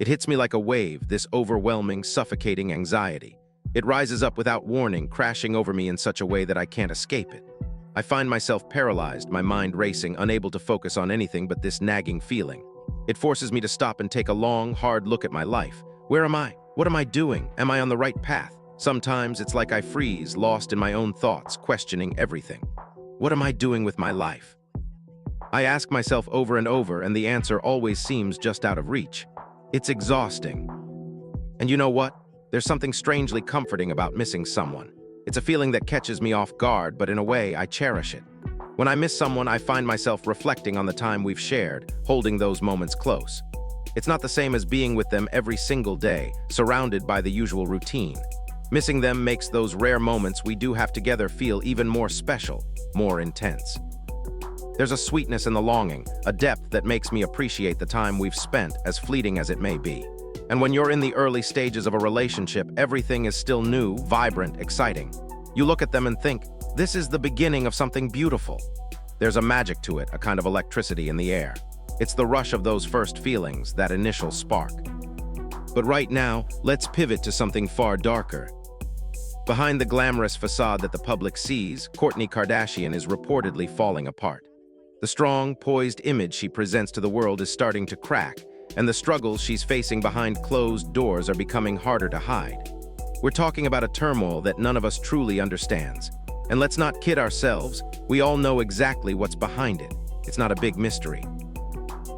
It hits me like a wave, this overwhelming, suffocating anxiety. It rises up without warning, crashing over me in such a way that I can't escape it. I find myself paralyzed, my mind racing, unable to focus on anything but this nagging feeling. It forces me to stop and take a long, hard look at my life. Where am I? What am I doing? Am I on the right path? Sometimes it's like I freeze, lost in my own thoughts, questioning everything. What am I doing with my life? I ask myself over and over, and the answer always seems just out of reach. It's exhausting. And you know what? There's something strangely comforting about missing someone. It's a feeling that catches me off guard, but in a way, I cherish it. When I miss someone, I find myself reflecting on the time we've shared, holding those moments close. It's not the same as being with them every single day, surrounded by the usual routine. Missing them makes those rare moments we do have together feel even more special, more intense. There's a sweetness in the longing, a depth that makes me appreciate the time we've spent, as fleeting as it may be. And when you're in the early stages of a relationship, everything is still new, vibrant, exciting. You look at them and think, this is the beginning of something beautiful. There's a magic to it, a kind of electricity in the air. It's the rush of those first feelings, that initial spark. But right now, let's pivot to something far darker. Behind the glamorous facade that the public sees, Kourtney Kardashian is reportedly falling apart. The strong, poised image she presents to the world is starting to crack, and the struggles she's facing behind closed doors are becoming harder to hide. We're talking about a turmoil that none of us truly understands. And let's not kid ourselves, we all know exactly what's behind it. It's not a big mystery.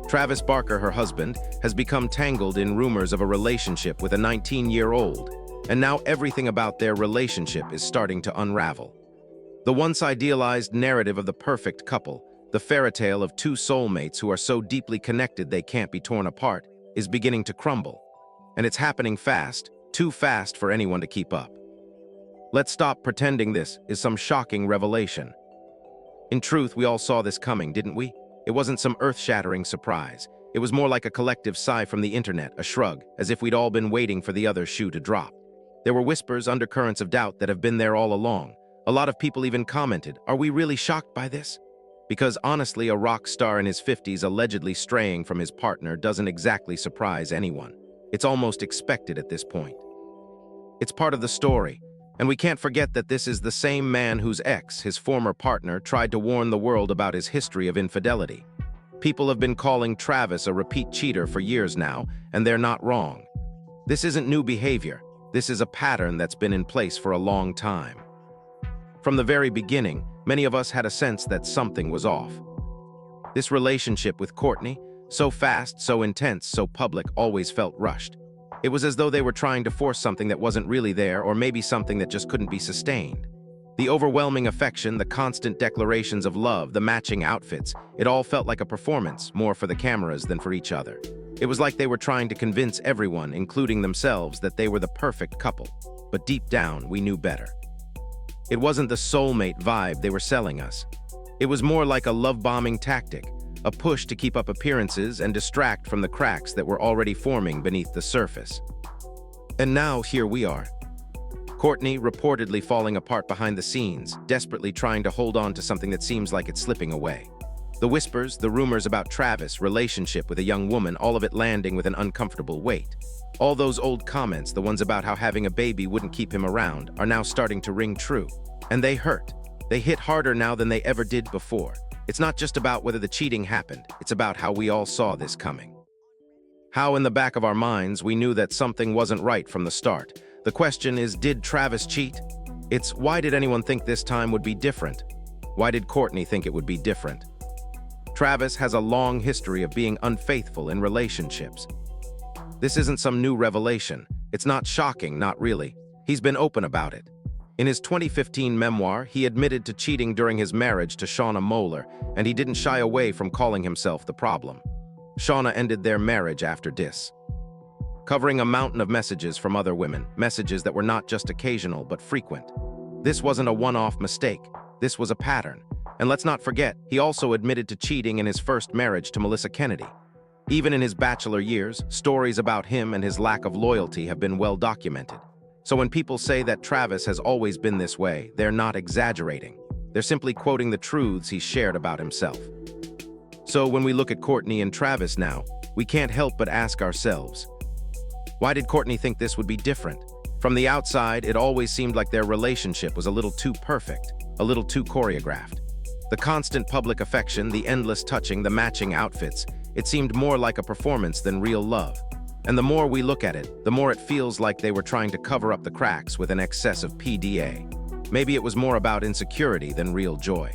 Travis Barker, her husband, has become tangled in rumors of a relationship with a 19-year-old, and now everything about their relationship is starting to unravel. The once idealized narrative of the perfect couple, the fairy tale of two soulmates who are so deeply connected they can't be torn apart, is beginning to crumble. And it's happening fast, too fast for anyone to keep up. Let's stop pretending this is some shocking revelation. In truth, we all saw this coming, didn't we? It wasn't some earth-shattering surprise. It was more like a collective sigh from the internet, a shrug, as if we'd all been waiting for the other shoe to drop. There were whispers, undercurrents of doubt that have been there all along. A lot of people even commented, are we really shocked by this? Because honestly, a rock star in his 50s allegedly straying from his partner doesn't exactly surprise anyone. It's almost expected at this point. It's part of the story, and we can't forget that this is the same man whose ex, his former partner, tried to warn the world about his history of infidelity. People have been calling Travis a repeat cheater for years now, and they're not wrong. This isn't new behavior. This is a pattern that's been in place for a long time. From the very beginning, many of us had a sense that something was off. This relationship with Kourtney, so fast, so intense, so public, always felt rushed. It was as though they were trying to force something that wasn't really there, or maybe something that just couldn't be sustained. The overwhelming affection, the constant declarations of love, the matching outfits, it all felt like a performance, more for the cameras than for each other. It was like they were trying to convince everyone, including themselves, that they were the perfect couple. But deep down, we knew better. It wasn't the soulmate vibe they were selling us. It was more like a love-bombing tactic, a push to keep up appearances and distract from the cracks that were already forming beneath the surface. And now, here we are. Kourtney reportedly falling apart behind the scenes, desperately trying to hold on to something that seems like it's slipping away. The whispers, the rumors about Travis' relationship with a young woman, all of it landing with an uncomfortable weight. All those old comments, the ones about how having a baby wouldn't keep him around, are now starting to ring true. And they hurt. They hit harder now than they ever did before. It's not just about whether the cheating happened, it's about how we all saw this coming. How in the back of our minds we knew that something wasn't right from the start. The question is, did Travis cheat? It's, why did anyone think this time would be different? Why did Kourtney think it would be different? Travis has a long history of being unfaithful in relationships. This isn't some new revelation. It's not shocking, not really. He's been open about it. In his 2015 memoir, he admitted to cheating during his marriage to Shauna Moeller, and he didn't shy away from calling himself the problem. Shauna ended their marriage after this, covering a mountain of messages from other women, messages that were not just occasional but frequent. This wasn't a one-off mistake. This was a pattern. And let's not forget, he also admitted to cheating in his first marriage to Melissa Kennedy. Even in his bachelor years, stories about him and his lack of loyalty have been well documented. So when people say that Travis has always been this way, they're not exaggerating. They're simply quoting the truths he's shared about himself. So when we look at Kourtney and Travis now, we can't help but ask ourselves, Why did Kourtney think this would be different? From the outside, it always seemed like their relationship was a little too perfect, a little too choreographed. The constant public affection, the endless touching, the matching outfits, it seemed more like a performance than real love. And the more we look at it, the more it feels like they were trying to cover up the cracks with an excess of PDA. Maybe it was more about insecurity than real joy.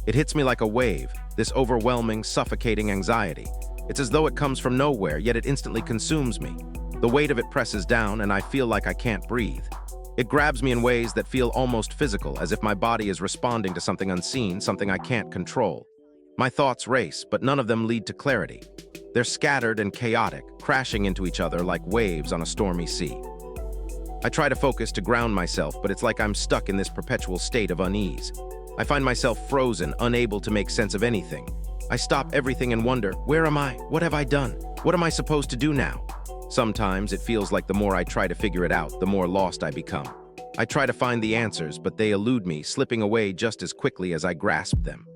It hits me like a wave, this overwhelming, suffocating anxiety. It's as though it comes from nowhere, yet it instantly consumes me. The weight of it presses down, and I feel like I can't breathe. It grabs me in ways that feel almost physical, as if my body is responding to something unseen, something I can't control. My thoughts race, but none of them lead to clarity. They're scattered and chaotic, crashing into each other like waves on a stormy sea. I try to focus to ground myself, but it's like I'm stuck in this perpetual state of unease. I find myself frozen, unable to make sense of anything. I stop everything and wonder, where am I? What have I done? What am I supposed to do now? Sometimes it feels like the more I try to figure it out, the more lost I become. I try to find the answers, but they elude me, slipping away just as quickly as I grasp them.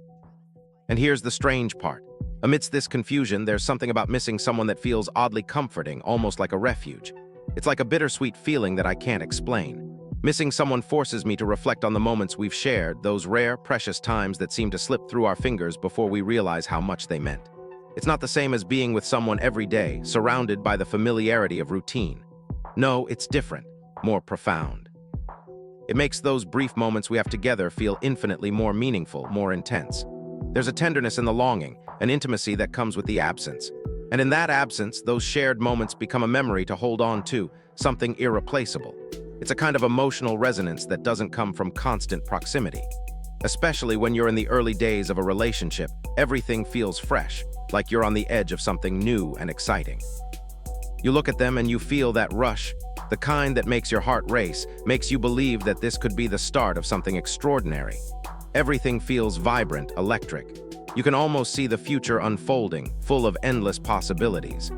And here's the strange part. Amidst this confusion, there's something about missing someone that feels oddly comforting, almost like a refuge. It's like a bittersweet feeling that I can't explain. Missing someone forces me to reflect on the moments we've shared, those rare, precious times that seem to slip through our fingers before we realize how much they meant. It's not the same as being with someone every day, surrounded by the familiarity of routine. No, it's different, more profound. It makes those brief moments we have together feel infinitely more meaningful, more intense. There's a tenderness in the longing, an intimacy that comes with the absence. And in that absence, those shared moments become a memory to hold on to, something irreplaceable. It's a kind of emotional resonance that doesn't come from constant proximity. Especially when you're in the early days of a relationship, everything feels fresh, like you're on the edge of something new and exciting. You look at them and you feel that rush, the kind that makes your heart race, makes you believe that this could be the start of something extraordinary. Everything feels vibrant, electric. You can almost see the future unfolding, full of endless possibilities.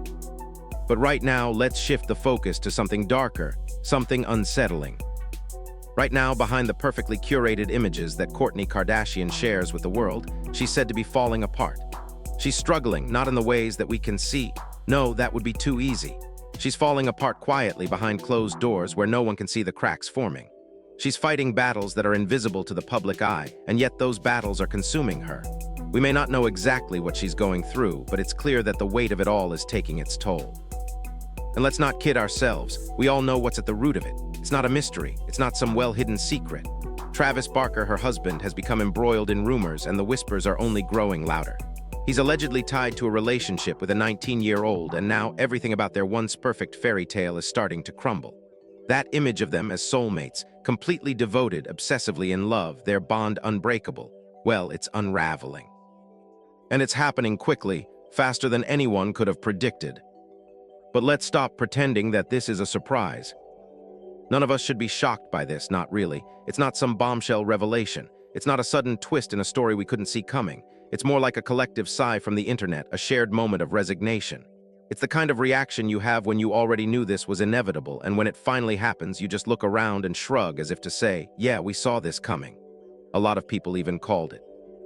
But right now, let's shift the focus to something darker, something unsettling. Right now, behind the perfectly curated images that Kourtney Kardashian shares with the world, she's said to be falling apart. She's struggling, not in the ways that we can see. No, that would be too easy. She's falling apart quietly behind closed doors where no one can see the cracks forming. She's fighting battles that are invisible to the public eye, and yet those battles are consuming her. We may not know exactly what she's going through, but it's clear that the weight of it all is taking its toll. And let's not kid ourselves. We all know what's at the root of it. It's not a mystery. It's not some well-hidden secret. Travis Barker, her husband, has become embroiled in rumors, and the whispers are only growing louder. He's allegedly tied to a relationship with a 19-year-old, and now everything about their once perfect fairy tale is starting to crumble. That image of them as soulmates, completely devoted, obsessively in love, their bond unbreakable, well, it's unraveling. And it's happening quickly, faster than anyone could have predicted. But let's stop pretending that this is a surprise. None of us should be shocked by this, not really. It's not some bombshell revelation. It's not a sudden twist in a story we couldn't see coming. It's more like a collective sigh from the internet, a shared moment of resignation. It's the kind of reaction you have when you already knew this was inevitable, and when it finally happens, you just look around and shrug as if to say, yeah, we saw this coming. A lot of people even called it.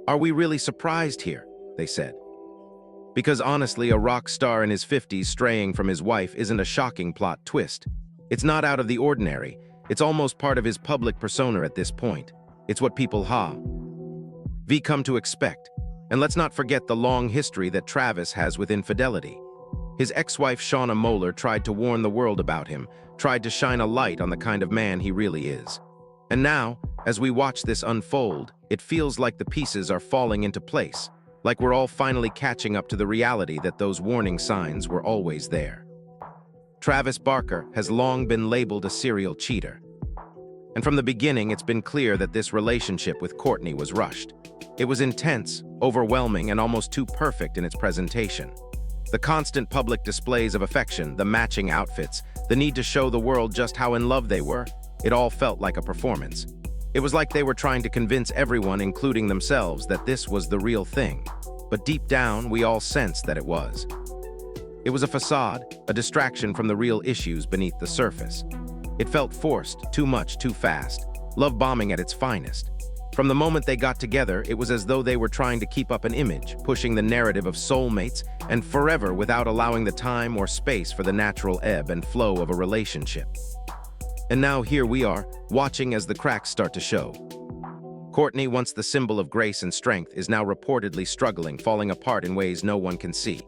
Are we really surprised here? They said. Because honestly, a rock star in his 50s straying from his wife isn't a shocking plot twist. It's not out of the ordinary. It's almost part of his public persona at this point. It's what people come to expect. And let's not forget the long history that Travis has with infidelity. His ex-wife Shauna Moeller tried to warn the world about him, tried to shine a light on the kind of man he really is. And now, as we watch this unfold, it feels like the pieces are falling into place, like we're all finally catching up to the reality that those warning signs were always there. Travis Barker has long been labeled a serial cheater. And from the beginning, it's been clear that this relationship with Kourtney was rushed. It was intense, overwhelming, and almost too perfect in its presentation. The constant public displays of affection, the matching outfits, the need to show the world just how in love they were, it all felt like a performance. It was like they were trying to convince everyone, including themselves, that this was the real thing. But deep down, we all sensed that it was. It was a facade, a distraction from the real issues beneath the surface. It felt forced, too much, too fast, love bombing at its finest. From the moment they got together, it was as though they were trying to keep up an image, pushing the narrative of soulmates and forever without allowing the time or space for the natural ebb and flow of a relationship. And now here we are, watching as the cracks start to show. Kourtney, once the symbol of grace and strength, is now reportedly struggling, falling apart in ways no one can see.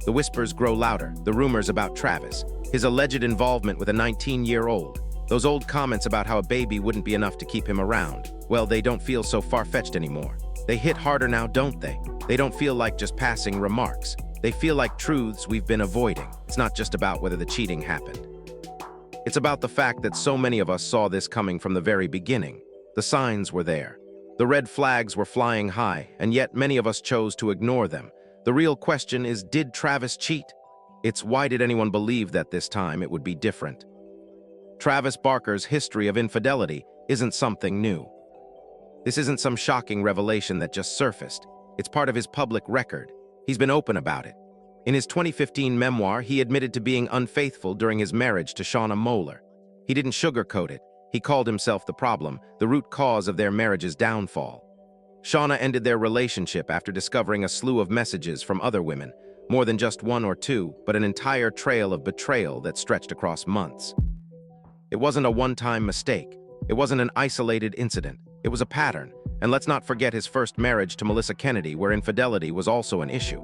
The whispers grow louder, the rumors about Travis, his alleged involvement with a 19-year-old, those old comments about how a baby wouldn't be enough to keep him around. Well, they don't feel so far-fetched anymore. They hit harder now, don't they? They don't feel like just passing remarks. They feel like truths we've been avoiding. It's not just about whether the cheating happened. It's about the fact that so many of us saw this coming from the very beginning. The signs were there. The red flags were flying high, and yet many of us chose to ignore them. The real question is, did Travis cheat? It's why did anyone believe that this time it would be different? Travis Barker's history of infidelity isn't something new. This isn't some shocking revelation that just surfaced. It's part of his public record. He's been open about it. In his 2015 memoir, he admitted to being unfaithful during his marriage to Shauna Moeller. He didn't sugarcoat it. He called himself the problem, the root cause of their marriage's downfall. Shauna ended their relationship after discovering a slew of messages from other women, more than just one or two, but an entire trail of betrayal that stretched across months. It wasn't a one-time mistake. It wasn't an isolated incident. It was a pattern. And let's not forget his first marriage to Melissa Kennedy, where infidelity was also an issue.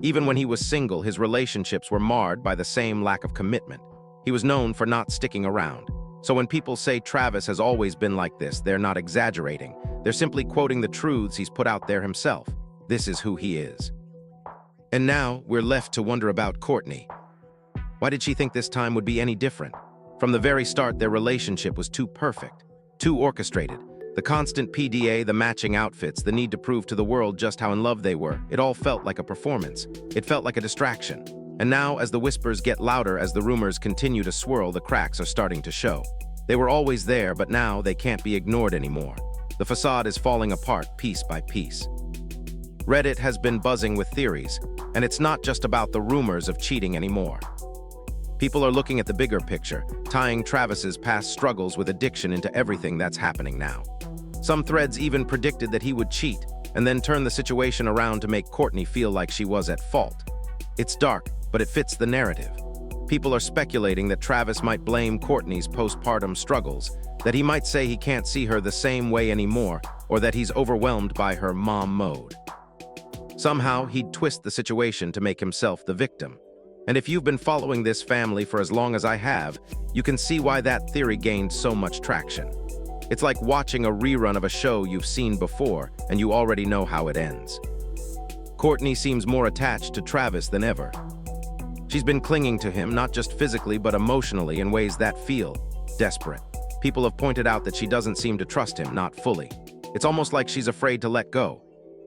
Even when he was single, his relationships were marred by the same lack of commitment. He was known for not sticking around. So when people say Travis has always been like this, they're not exaggerating. They're simply quoting the truths he's put out there himself. This is who he is. And now, we're left to wonder about Kourtney. Why did she think this time would be any different? From the very start, their relationship was too perfect, too orchestrated. The constant PDA, the matching outfits, the need to prove to the world just how in love they were, it all felt like a performance. It felt like a distraction. And now, as the whispers get louder, as the rumors continue to swirl, the cracks are starting to show. They were always there, but now they can't be ignored anymore. The facade is falling apart piece by piece. Reddit has been buzzing with theories, and it's not just about the rumors of cheating anymore. People are looking at the bigger picture, tying Travis's past struggles with addiction into everything that's happening now. Some threads even predicted that he would cheat, and then turn the situation around to make Kourtney feel like she was at fault. It's dark, but it fits the narrative. People are speculating that Travis might blame Kourtney's postpartum struggles, that he might say he can't see her the same way anymore, or that he's overwhelmed by her mom mode. Somehow, he'd twist the situation to make himself the victim. And if you've been following this family for as long as I have, you can see why that theory gained so much traction. It's like watching a rerun of a show you've seen before, and you already know how it ends. Kourtney seems more attached to Travis than ever. She's been clinging to him, not just physically but emotionally, in ways that feel desperate. People have pointed out that she doesn't seem to trust him, not fully. It's almost like she's afraid to let go.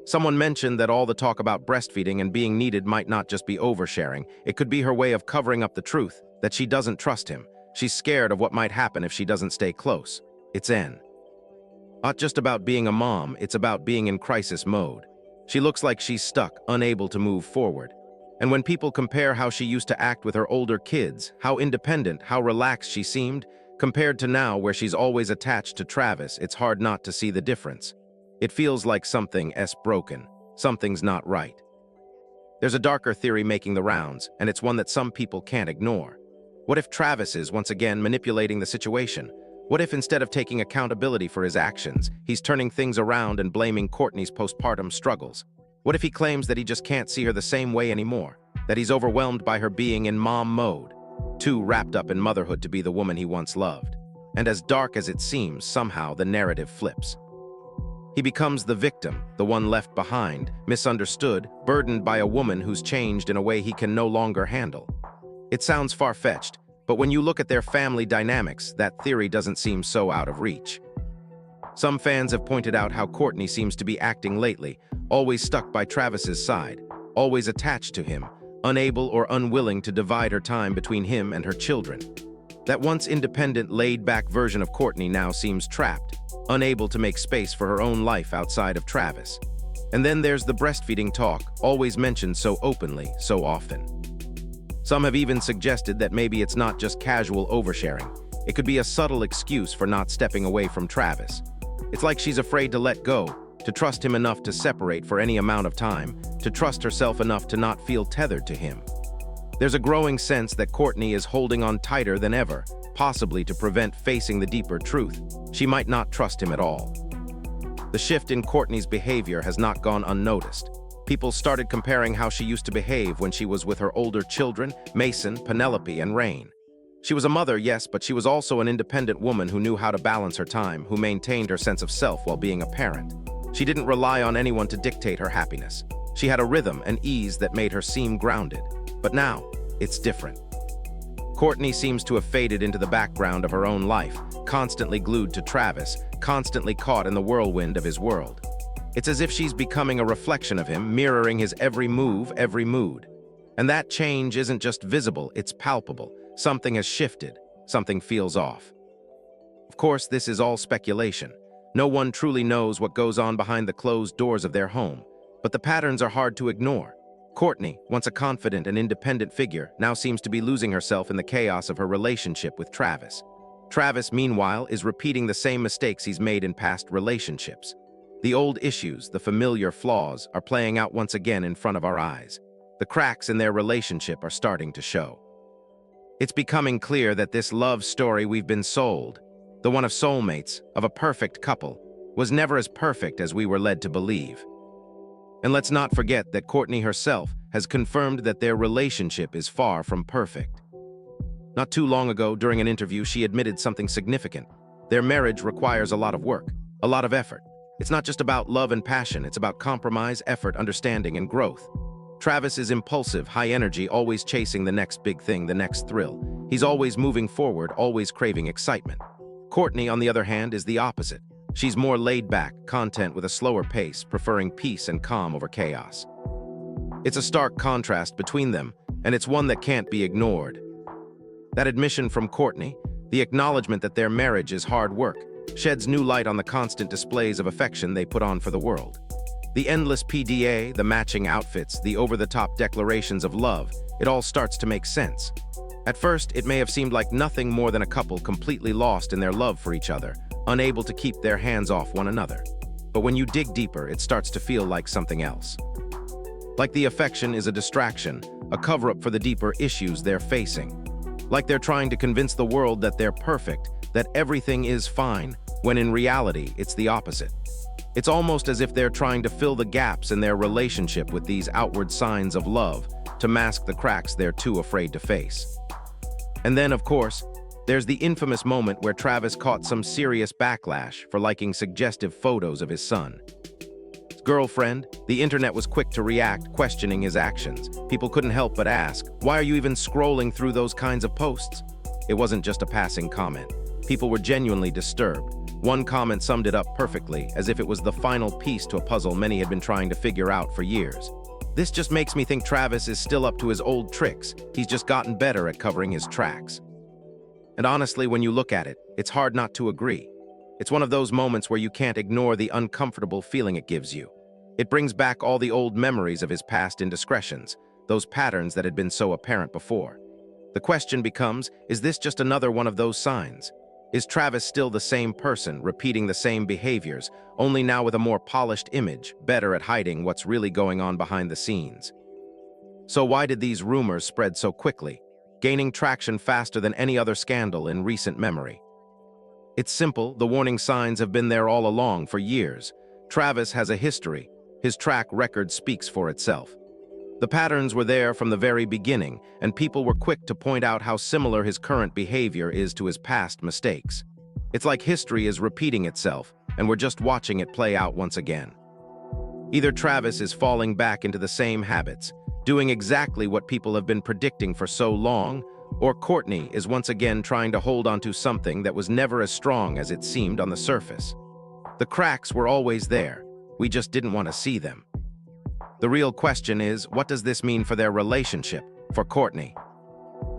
Someone mentioned that all the talk about breastfeeding and being needed might not just be oversharing. It could be her way of covering up the truth, that she doesn't trust him. She's scared of what might happen if she doesn't stay close. It's not just about being a mom, it's about being in crisis mode. She looks like she's stuck, unable to move forward. And when people compare how she used to act with her older kids, how independent, how relaxed she seemed, compared to now where she's always attached to Travis, it's hard not to see the difference. It feels like something's broken. Something's not right. There's a darker theory making the rounds, and it's one that some people can't ignore. What if Travis is once again manipulating the situation? What if instead of taking accountability for his actions, he's turning things around and blaming Kourtney's postpartum struggles? What if he claims that he just can't see her the same way anymore? That he's overwhelmed by her being in mom mode? Too wrapped up in motherhood to be the woman he once loved. And as dark as it seems, somehow the narrative flips. He becomes the victim, the one left behind, misunderstood, burdened by a woman who's changed in a way he can no longer handle. It sounds far-fetched, but when you look at their family dynamics, that theory doesn't seem so out of reach. Some fans have pointed out how Kourtney seems to be acting lately, always stuck by Travis's side, always attached to him, unable or unwilling to divide her time between him and her children. That once independent, laid-back version of Kourtney now seems trapped, unable to make space for her own life outside of Travis. And then there's the breastfeeding talk, always mentioned so openly, so often. Some have even suggested that maybe it's not just casual oversharing. It could be a subtle excuse for not stepping away from Travis. It's like she's afraid to let go, to trust him enough to separate for any amount of time, to trust herself enough to not feel tethered to him. There's a growing sense that Kourtney is holding on tighter than ever, possibly to prevent facing the deeper truth. She might not trust him at all. The shift in Kourtney's behavior has not gone unnoticed. People started comparing how she used to behave when she was with her older children, Mason, Penelope, and Rain. She was a mother, yes, but she was also an independent woman who knew how to balance her time, who maintained her sense of self while being a parent. She didn't rely on anyone to dictate her happiness. She had a rhythm and ease that made her seem grounded. But now, it's different. Kourtney seems to have faded into the background of her own life, constantly glued to Travis, constantly caught in the whirlwind of his world. It's as if she's becoming a reflection of him, mirroring his every move, every mood. And that change isn't just visible, it's palpable. Something has shifted, something feels off. Of course, this is all speculation. No one truly knows what goes on behind the closed doors of their home, but the patterns are hard to ignore. Kourtney, once a confident and independent figure, now seems to be losing herself in the chaos of her relationship with Travis. Travis, meanwhile, is repeating the same mistakes he's made in past relationships. The old issues, the familiar flaws, are playing out once again in front of our eyes. The cracks in their relationship are starting to show. It's becoming clear that this love story we've been sold, the one of soulmates, of a perfect couple, was never as perfect as we were led to believe. And let's not forget that Kourtney herself has confirmed that their relationship is far from perfect. Not too long ago, during an interview, she admitted something significant. Their marriage requires a lot of work, a lot of effort. It's not just about love and passion, it's about compromise, effort, understanding, and growth. Travis is impulsive, high energy, always chasing the next big thing, the next thrill. He's always moving forward, always craving excitement. Kourtney, on the other hand, is the opposite. She's more laid back, content with a slower pace, preferring peace and calm over chaos. It's a stark contrast between them, and it's one that can't be ignored. That admission from Kourtney, the acknowledgement that their marriage is hard work, sheds new light on the constant displays of affection they put on for the world. The endless PDA, the matching outfits, the over-the-top declarations of love, it all starts to make sense. At first, it may have seemed like nothing more than a couple completely lost in their love for each other, unable to keep their hands off one another. But when you dig deeper, it starts to feel like something else. Like the affection is a distraction, a cover-up for the deeper issues they're facing. Like they're trying to convince the world that they're perfect, that everything is fine, when in reality, it's the opposite. It's almost as if they're trying to fill the gaps in their relationship with these outward signs of love to mask the cracks they're too afraid to face. And then, of course, there's the infamous moment where Travis caught some serious backlash for liking suggestive photos of his son. His girlfriend, the internet was quick to react, questioning his actions. People couldn't help but ask, why are you even scrolling through those kinds of posts? It wasn't just a passing comment. People were genuinely disturbed. One comment summed it up perfectly, as if it was the final piece to a puzzle many had been trying to figure out for years. This just makes me think Travis is still up to his old tricks. He's just gotten better at covering his tracks. And honestly, when you look at it, it's hard not to agree. It's one of those moments where you can't ignore the uncomfortable feeling it gives you. It brings back all the old memories of his past indiscretions, those patterns that had been so apparent before. The question becomes, is this just another one of those signs? Is Travis still the same person, repeating the same behaviors, only now with a more polished image, better at hiding what's really going on behind the scenes? So why did these rumors spread so quickly, gaining traction faster than any other scandal in recent memory? It's simple, the warning signs have been there all along for years. Travis has a history. His track record speaks for itself. The patterns were there from the very beginning, and people were quick to point out how similar his current behavior is to his past mistakes. It's like history is repeating itself, and we're just watching it play out once again. Either Travis is falling back into the same habits, doing exactly what people have been predicting for so long, or Kourtney is once again trying to hold onto something that was never as strong as it seemed on the surface. The cracks were always there, we just didn't want to see them. The real question is, what does this mean for their relationship, for Kourtney?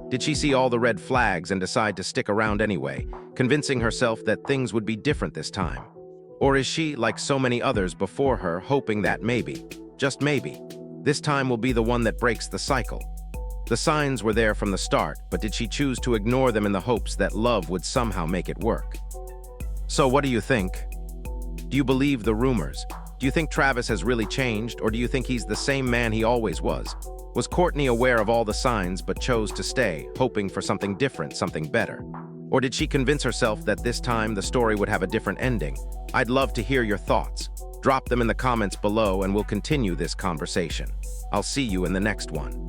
Did she see all the red flags and decide to stick around anyway, convincing herself that things would be different this time? Or is she, like so many others before her, hoping that maybe, just maybe, this time will be the one that breaks the cycle? The signs were there from the start, but did she choose to ignore them in the hopes that love would somehow make it work? So what do you think? Do you believe the rumors? Do you think Travis has really changed, or do you think he's the same man he always was? Was Kourtney aware of all the signs but chose to stay, hoping for something different, something better? Or did she convince herself that this time the story would have a different ending? I'd love to hear your thoughts. Drop them in the comments below and we'll continue this conversation. I'll see you in the next one.